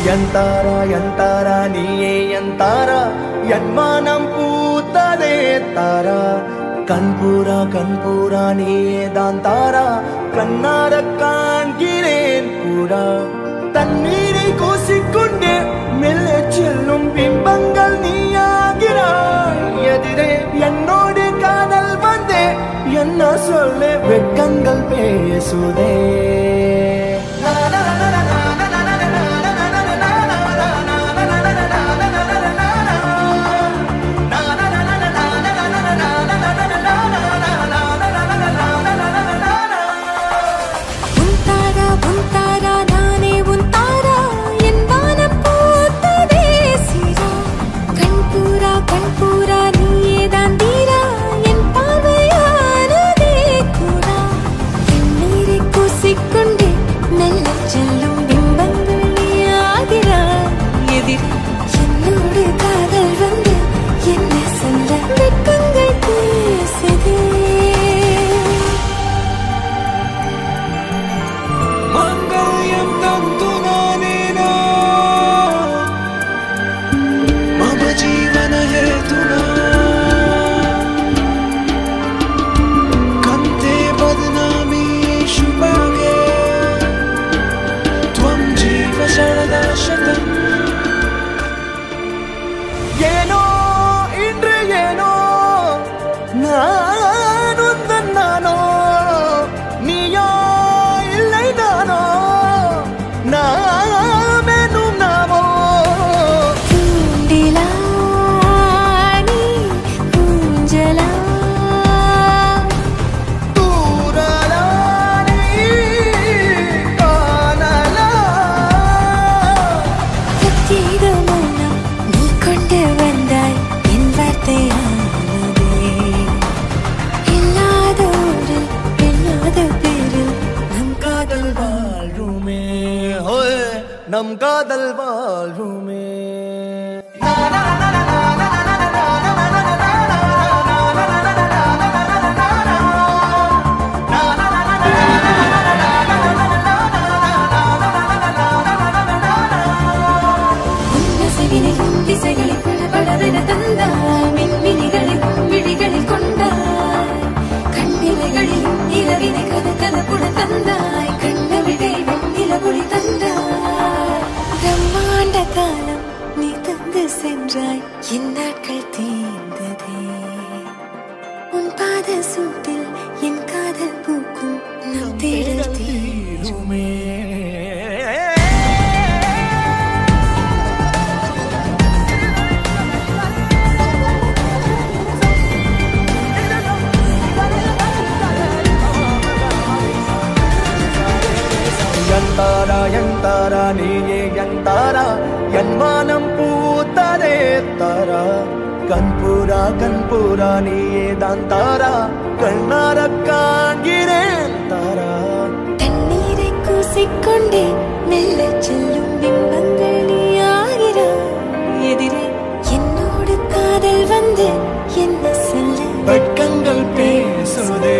ಎಂತಾರ ನೀಯೇ ಎಂತಾರ ಎನ್ಮಾನಂ ಪೂತದೆ ತಾರ கண்பூரா நீதான் தாரா கண்ணார காண்கிறேன் பூரா தண்ணீரை கூசிக்கொண்டே மெல்ல செல்லும் பிம்பங்கள் நீயாகிறாய் எதிரே என்னோடு காதல் வந்தே என்ன சொல்ல வெட்கங்கள் பேசுதே நம் காதல் வாழ்வுமே திசைகளில் படபடவென தந்தாய் மின்மினிகளில் விழிகளில் கொண்டாய் கண்ணிமைகளில் இரவினை கதகதப்புட தந்தாய் கண்ணவிடை வெண்ணிலவொளி தந்தாய் பிரம்மாண்ட காலம் நீ தந்து சென்றாய் என் நாட்கள் தீர்ந்ததே உன் பாத சூட்டில் என் காதல் பூக்கும் நம் தேடல் தீருமே ಎಂತಾರ ನೀಯೇ ಎಂತಾರ ಎನ್ಮಾನಂ ಪೂತದೆ ತಾರ கண்பூரா நீயே தான் தாரா கண்ணார காண்கிறேன் தாரா தண்ணீரை கூசிக்கொண்டே மெல்ல செல்லும் பிம்பங்கள் நீயாகிறாய் எதிரே என்னோடு காதல் வந்து என்ன சொல்ல வெட்கங்கள் பேசுதே